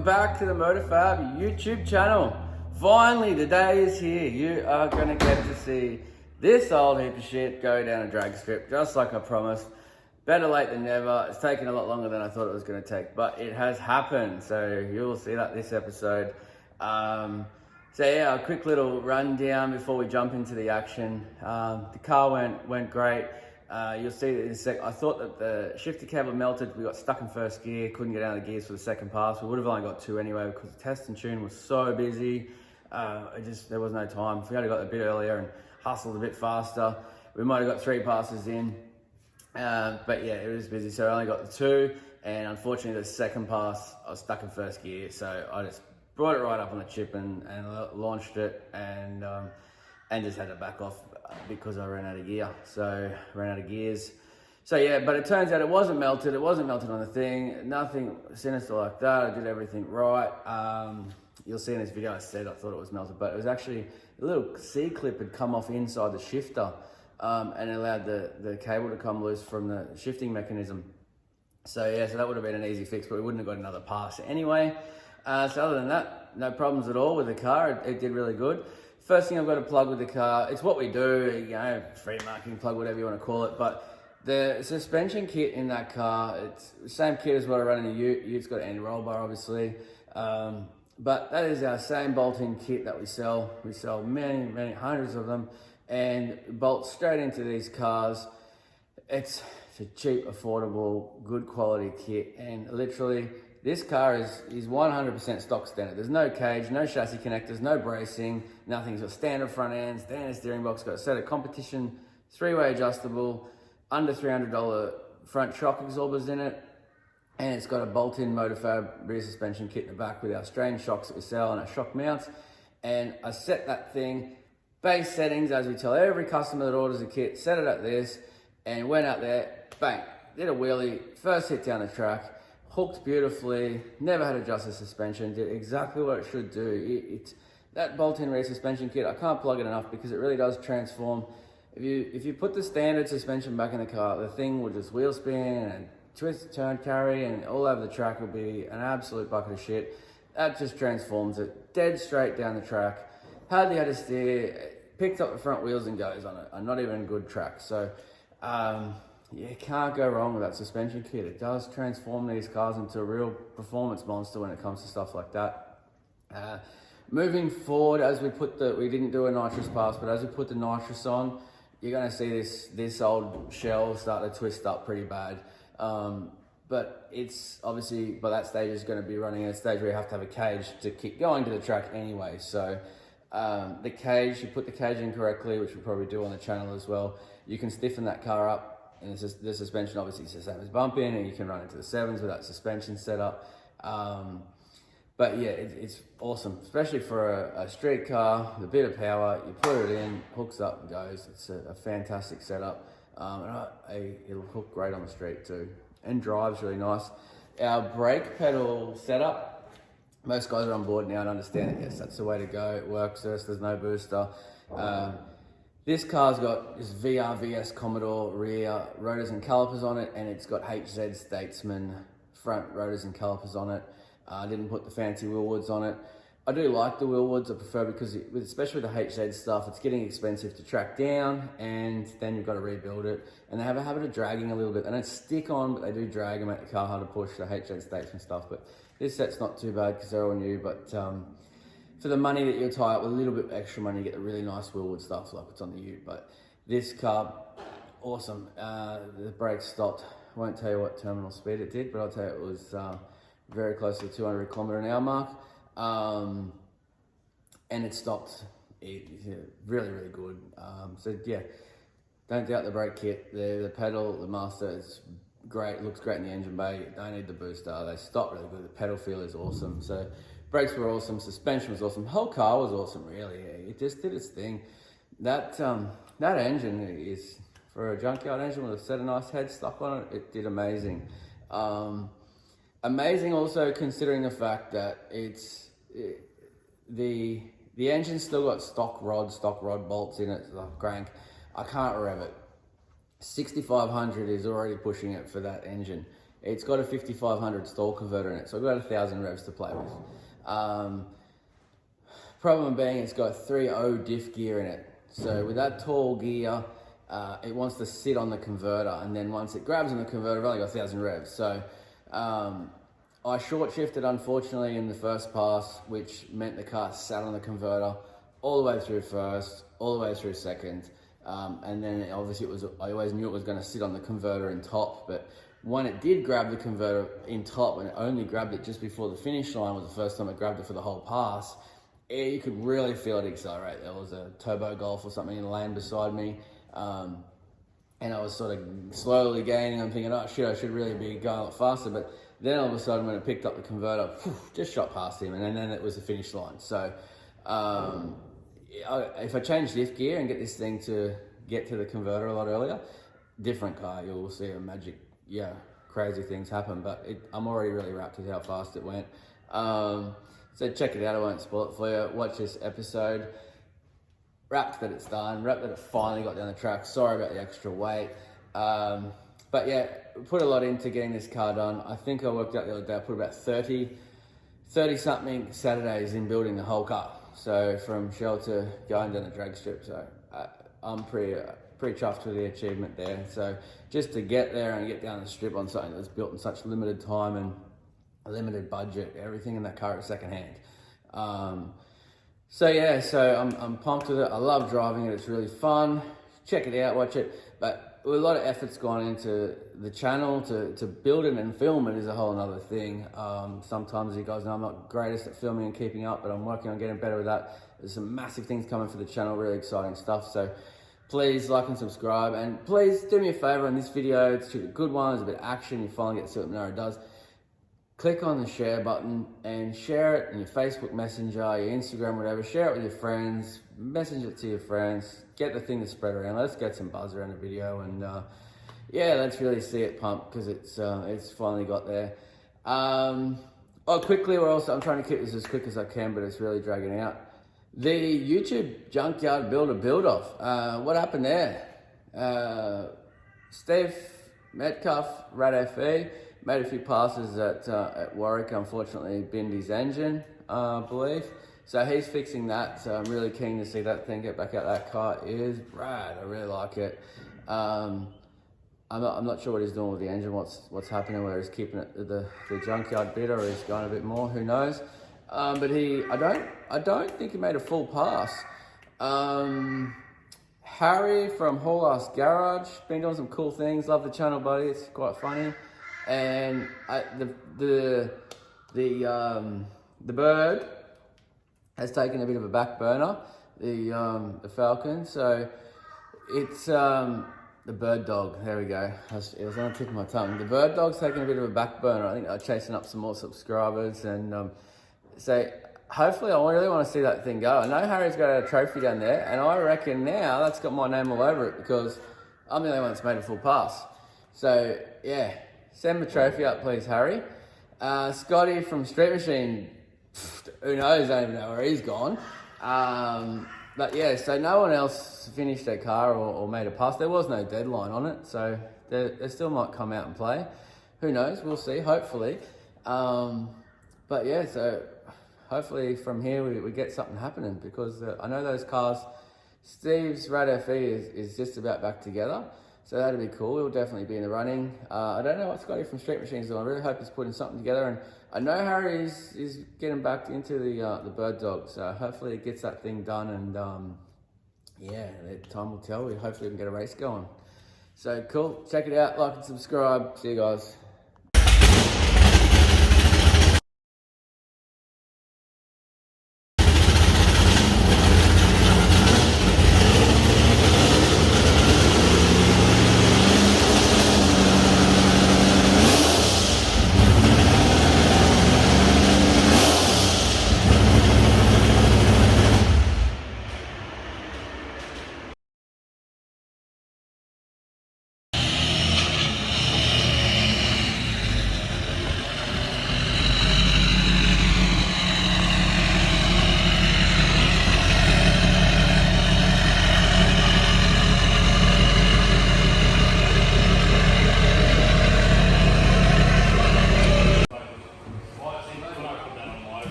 welcome back to the Motorfab YouTube channel. Finally, the day is here. You are going to get to see this old heap of shit go down a drag strip, just like I promised. Better late than never. It's taken a lot longer than I thought it was going to take, but it has happened. So you'll see that this episode. So yeah, a quick little rundown before we jump into the action. The car went great. You'll see that in a sec. I thought that the shifter cable melted. We got stuck in first gear, couldn't get out of the gears for the second pass. We would have only got two anyway because the test and tune was so busy. There was no time. If we had got a bit earlier and hustled a bit faster, we might have got three passes in. But yeah, it was busy, so I only got the two. And unfortunately, the second pass, I was stuck in first gear, so I just brought it right up on the chip and launched it and just had to back off because I ran out of gear. So ran out of gears. So yeah, but it turns out it wasn't melted. It wasn't melted on the thing. Nothing sinister like that. I did everything right. You'll see in this video I said I thought it was melted, but it was actually a little C-clip had come off inside the shifter and allowed the cable to come loose from the shifting mechanism. So yeah, so that would have been an easy fix, but we wouldn't have got another pass anyway. So other than that, no problems at all with the car. It did really good. First thing I've got to plug with the car, it's what we do, you know, free marketing plug, whatever you want to call it, but the suspension kit in that car, it's the same kit as what I run in the Ute. Ute's got an anti-roll bar, obviously, but that is our same bolt-in kit that we sell. We sell many, hundreds of them, and bolt straight into these cars. It's a cheap, affordable, good quality kit, and literally, this car is 100% stock standard. There's no cage, no chassis connectors, no bracing, nothing. It's got standard front end, standard steering box, got a set of competition, three-way adjustable, under $300 front shock absorbers in it, and it's got a bolt-in Motorfab rear suspension kit in the back with our strange shocks that we sell and our shock mounts. And I set that thing, base settings, as we tell every customer that orders a kit, set it at this, and went out there, bang, did a wheelie, first hit down the track, hooked beautifully, never had to adjust the suspension, did exactly what it should do. That bolt-in rear suspension kit, I can't plug it enough because it really does transform. If you put the standard suspension back in the car, the thing will just wheel spin and twist, turn, carry, and all over the track will be an absolute bucket of shit. That just transforms it, dead straight down the track. Hardly had to steer, picked up the front wheels and goes on it. I'm not even good track. So, you can't go wrong with that suspension kit. It does transform these cars into a real performance monster when it comes to stuff like that. Moving forward, as we didn't do a nitrous pass, but as we put the nitrous on, you're going to see this old shell start to twist up pretty bad. But it's obviously, by that stage, is going to be running at a stage where you have to have a cage to keep going to the track anyway. So the cage, you put the cage in correctly, which we'll probably do on the channel as well. You can stiffen that car up. And the suspension obviously is the same as bumping, and you can run into the sevens with that suspension setup. But yeah, it's awesome, especially for a street car with a bit of power. You put it in, hooks up and goes. It's a fantastic setup. It'll hook great on the street too, and drives really nice. Our brake pedal setup, most guys are on board now and understand it. Yes, that's the way to go. It works. There's no booster. This car's got this VRVS Commodore rear rotors and calipers on it, and it's got HZ Statesman front rotors and calipers on it. I didn't put the fancy wheelwoods on it. I do like the wheelwoods, I prefer, because especially with the HZ stuff, it's getting expensive to track down, and then you've got to rebuild it. And they have a habit of dragging a little bit. They don't stick on, but they do drag and make the car hard to push, the HZ Statesman stuff. But this set's not too bad because they're all new, but for the money that you'll tie up with a little bit extra money, you get the really nice wheelwood stuff like it's on the Ute. But this car, awesome. The brakes stopped. I won't tell you what terminal speed it did, but I'll tell you it was very close to the 200 kilometer an hour mark. And it stopped really good. So yeah, don't doubt the brake kit. The pedal, the master is great, looks great in the engine bay. Don't need the booster. They stop really good. The pedal feel is awesome. So brakes were awesome, suspension was awesome, the whole car was awesome, really. It just did its thing. That engine is, for a junkyard engine with a set of nice head stuck on it, it did amazing. Amazing also considering the fact that the engine's still got stock rod bolts in it, like crank. I can't rev it. 6500 is already pushing it for that engine. It's got a 5500 stall converter in it, so I've got 1,000 revs to play with. Problem being, it's got 3.0 diff gear in it. So with that tall gear, it wants to sit on the converter, and then once it grabs on the converter, I've only got 1,000 revs. So I short shifted, unfortunately, in the first pass, which meant the car sat on the converter all the way through first, all the way through second. And then obviously I always knew it was going to sit on the converter in top, but when it did grab the converter in top, and it only grabbed it just before the finish line, was the first time it grabbed it for the whole pass, you could really feel it accelerate. There was a turbo golf or something in the lane beside me, and I was sort of slowly gaining. I'm thinking, oh shit, I should really be going a lot faster, but then all of a sudden when it picked up the converter, just shot past him, and then it was the finish line. So if I change diff gear and get this thing to get to the converter a lot earlier, different car, you'll see a magic, crazy things happen. But I'm already really wrapped with how fast it went. So check it out, I won't spoil it for you. Watch this episode. Wrapped that it's done, wrapped that it finally got down the track. Sorry about the extra weight. But yeah, put a lot into getting this car done. I think I worked out the other day, I put about 30 something Saturdays in building the whole car. So from shell to going down the drag strip. So I'm pretty chuffed with the achievement there. So just to get there and get down the strip on something that's built in such limited time and a limited budget, everything in that car is secondhand. So I'm pumped with it. I love driving it. It's really fun. Check it out, watch it. But a lot of effort's gone into the channel to build it, and film it is a whole other thing. Sometimes you guys know I'm not greatest at filming and keeping up, but I'm working on getting better with that. There's some massive things coming for the channel, really exciting stuff. So please like and subscribe, and please do me a favor on this video. It's a good one, there's a bit of action, you finally get to see what Monaro does. Click on the share button and share it in your Facebook Messenger, your Instagram, whatever. Share it with your friends, message it to your friends, get the thing to spread around. Let's get some buzz around the video, and let's really see it pump, because it's finally got there. Quickly, I'm trying to keep this as quick as I can, but it's really dragging out. The YouTube junkyard build-off. What happened there? Steve Metcalf, Rad FE, made a few passes at Warwick, unfortunately binned his engine, I believe. So he's fixing that, so I'm really keen to see that thing get back out. That car is rad, I really like it. I'm not sure what he's doing with the engine, what's happening, whether he's keeping it the junkyard bit or he's going a bit more, who knows. But I don't think he made a full pass. Harry from Holley's Garage, been doing some cool things, love the channel, buddy, it's quite funny. And the bird has taken a bit of a back burner, the Falcon. So it's the bird dog. There we go. It was on the tip of my tongue. The bird dog's taking a bit of a back burner. I think they're chasing up some more subscribers, and so hopefully I really want to see that thing go. I know Harry's got a trophy down there, and I reckon now that's got my name all over it, because I'm the only one that's made a full pass. So yeah. Send the trophy up, please, Harry. Scotty from Street Machine, who knows, I don't even know where he's gone. But yeah, so no one else finished their car or made a pass. There was no deadline on it, so they still might come out and play. Who knows, we'll see, hopefully. But yeah, so hopefully from here we get something happening, because I know those cars, Steve's Rad FE is just about back together. So that'd be cool. He'll definitely be in the running. I don't know what Scotty from Street Machine's doing. I really hope he's putting something together. And I know Harry is getting back into the bird dog. So hopefully it gets that thing done. And time will tell. Hopefully we can get a race going. So cool. Check it out. Like and subscribe. See you guys.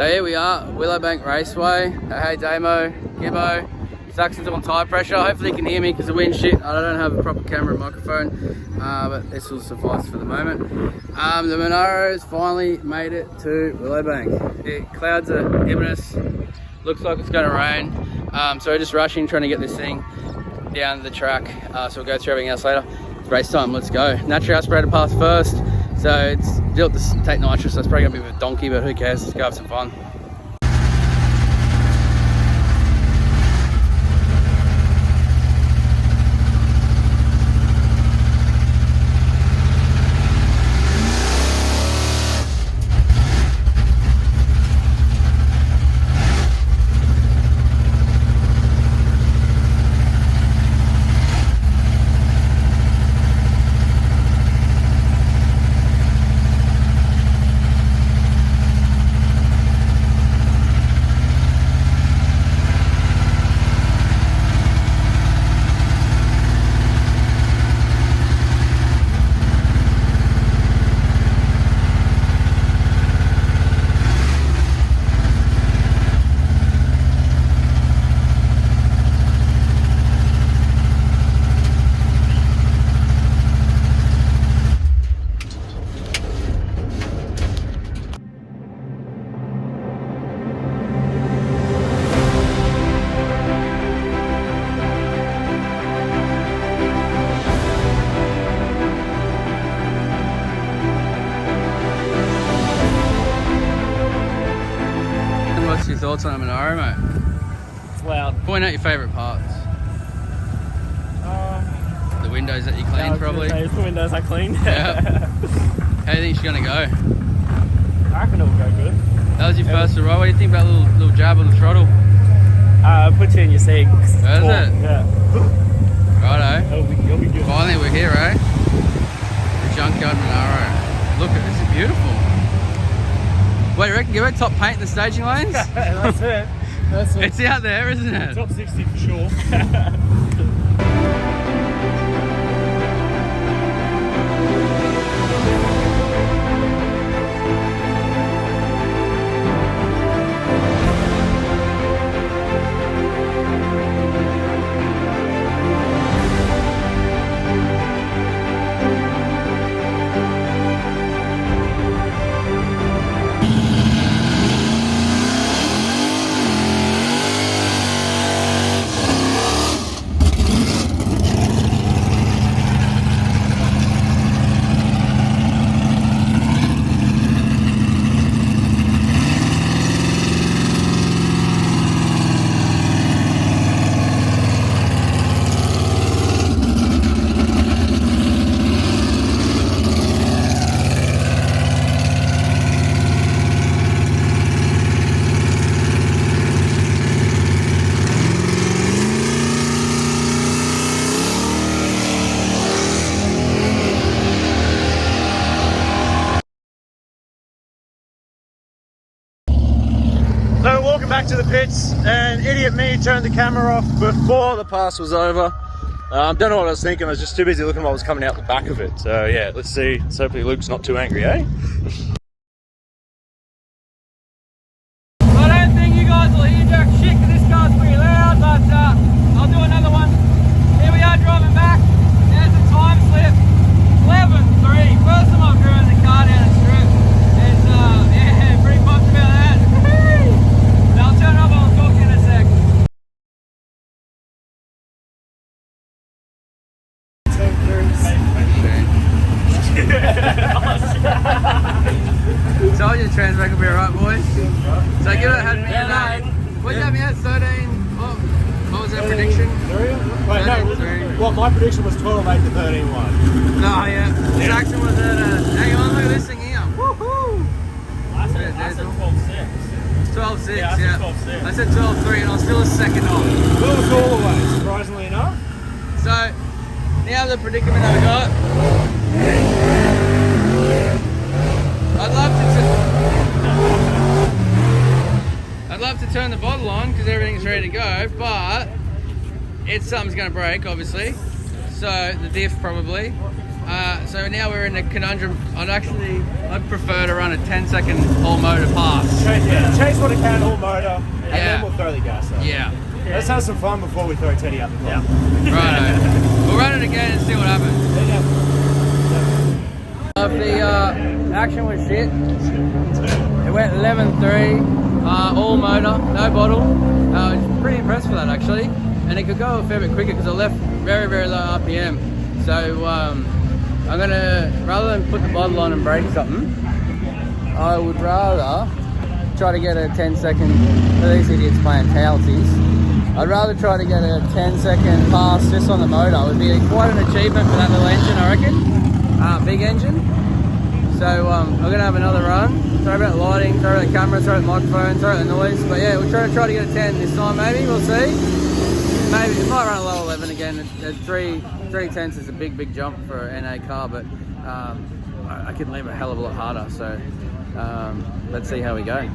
So here we are, Willowbank Raceway. Hey Damo, Gibbo, Saxon's on tyre pressure. Hopefully you can hear me because the wind's shit. I don't have a proper camera and microphone, but this will suffice for the moment. The Monaro's finally made it to Willowbank. The clouds are giving us, looks like it's going to rain. So we're just rushing, trying to get this thing down the track. So we'll go through everything else later. It's race time, let's go. Naturally aspirated pass first. So it's built to take nitrous, so it's probably gonna be a bit of a donkey, but who cares, let's go have some fun. What's your thoughts on a Monaro, mate? It's loud. Point out your favourite parts. The windows that you cleaned, probably. It's the windows I cleaned. Yeah. How do you think she's gonna go? I reckon it'll go good. That was your first ride. What do you think about a little jab on the throttle? Put you in your seat. Where is it? Yeah. Righto. You'll be good. Finally, we're here, eh? The junkyard Monaro. Look, this is beautiful. Wait, you reckon give it top paint in the staging lanes? That's it. That's it. It's out there, isn't it? Top 60 for sure. So walking back to the pits, and idiot me turned the camera off before the pass was over. Don't know what I was thinking, I was just too busy looking at what was coming out the back of it. So yeah, let's see. So hopefully Luke's not too angry, eh? I don't think you guys will hear jack shit because this car's pretty loud, but I'll do another one. Here we are driving back. There's a time slip. 11:03. First time I've driven the car down the strip. It's yeah, pretty pumped about that. Now I'll turn it up and I'll talk to you in a sec. Told you the transfer could be alright, boys. So give it had me at what did you have me at? 13. What was that prediction? Wait, no. Well, my prediction was 12.8 to 13.1. No, yeah. Saxon was at hang on, look at this thing here. Woohoo! I said 12.6. 12.6, Yeah, I said 12.6. I said 12.3 and I was still a second off. Well, it was all the way, surprisingly enough. So, now the predicament I've got. I'd love to turn the bottle on because everything's ready to go, but something's going to break, obviously. So the diff probably. So now we're in a conundrum. I'd prefer to run a 10-second all motor pass. Chase what it can, all motor, and then we'll throw the gas up. Yeah. Let's have some fun before we throw Teddy out the car. Righto. We'll run it again and see what happens. If the action was shit, it went 11.3, all motor, no bottle. I was pretty impressed with that actually, and it could go a fair bit quicker because I left very, very low RPM. So I'm gonna, rather than put the bottle on and break something, I would rather try to get a 10-second, these idiots playing towelsies. I'd rather try to get a 10-second pass just on the motor. It would be quite an achievement for that little engine, I reckon. Big engine. So I'm gonna have another run. Throw about lighting, throw about the camera, throw out the microphone, throw out the noise. But yeah, we'll try to get a 10 this time maybe, we'll see. Maybe it might run a low 11 again. At 3/10 is a big jump for an NA car, but I could leave a hell of a lot harder. So let's see how we go.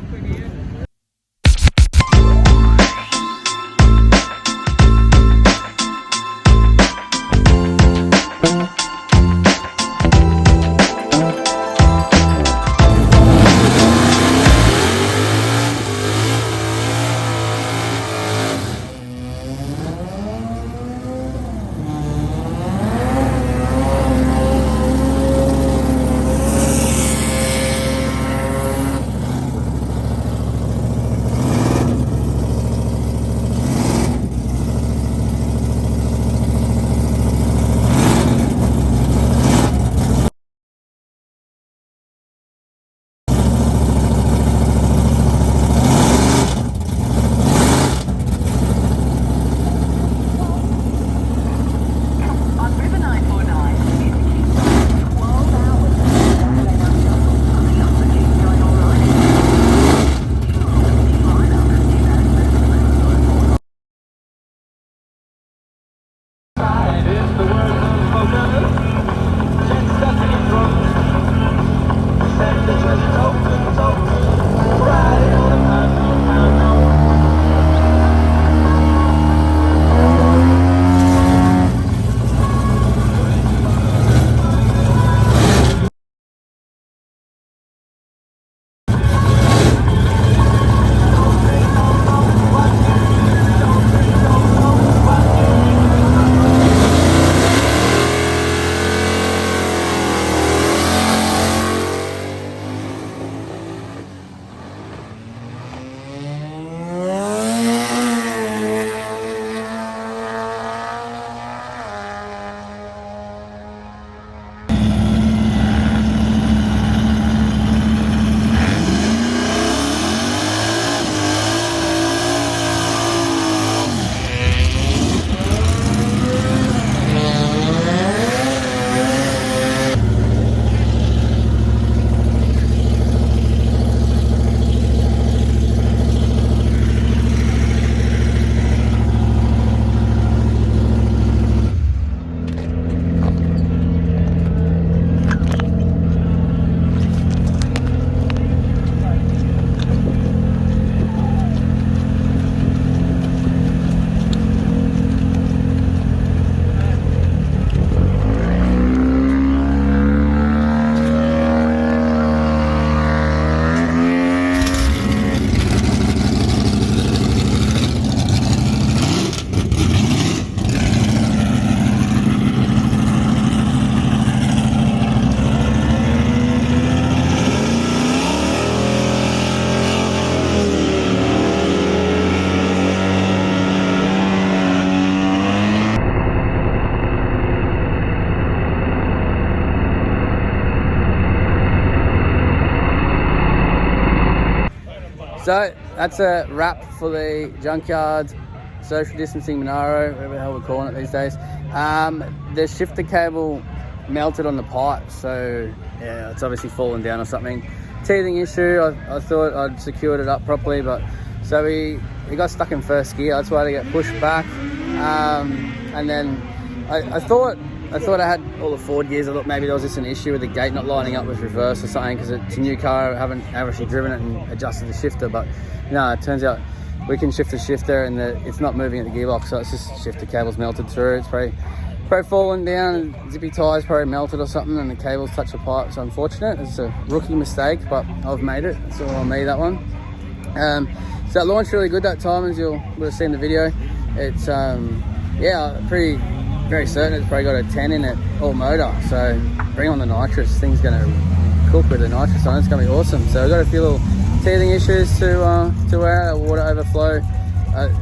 So that's a wrap for the junkyard social distancing Monaro, whatever the hell we're calling it these days. The shifter cable melted on the pipe, so yeah, it's obviously fallen down or something. Teething issue. I thought I'd secured it up properly, but so we got stuck in first gear. That's why I had to get pushed back, and then I thought I had all the forward gears. I thought maybe there was just an issue with the gate not lining up with reverse or something, because it's a new car. I haven't actually driven it and adjusted the shifter, but no, it turns out we can shift the shifter and it's not moving at the gearbox, so it's just shifter cable's melted through. It's probably fallen down, and zippy tyres probably melted or something, and the cables touched the pipe. So unfortunate. It's a rookie mistake, but I've made it. It's all on me, that one. So it launched really good that time, as you'll would have seen the video. It's yeah, very certain it's probably got a 10 in it, all motor. So bring on the nitrous, thing's going to cook with the nitrous on. It's going to be awesome. So we've got a few little teething issues to our water overflow.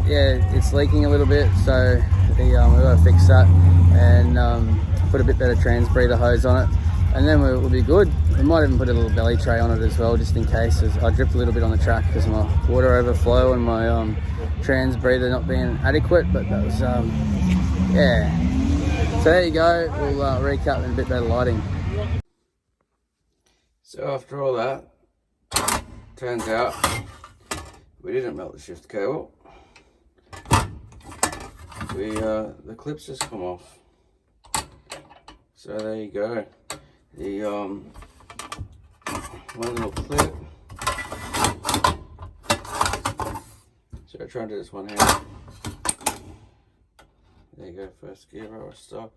Yeah, it's leaking a little bit, so we've got to fix that and put a bit better trans breather hose on it, and then we'll be good. We might even put a little belly tray on it as well, just in case. I dripped a little bit on the track because of my water overflow and my trans breather not being adequate, but that was yeah. So there you go. We'll recap in a bit better lighting. So after all that, turns out we didn't melt the shift cable. The clips just come off. So there you go. The one little clip. So I try and do this one hand. There you go, first gear rower stock.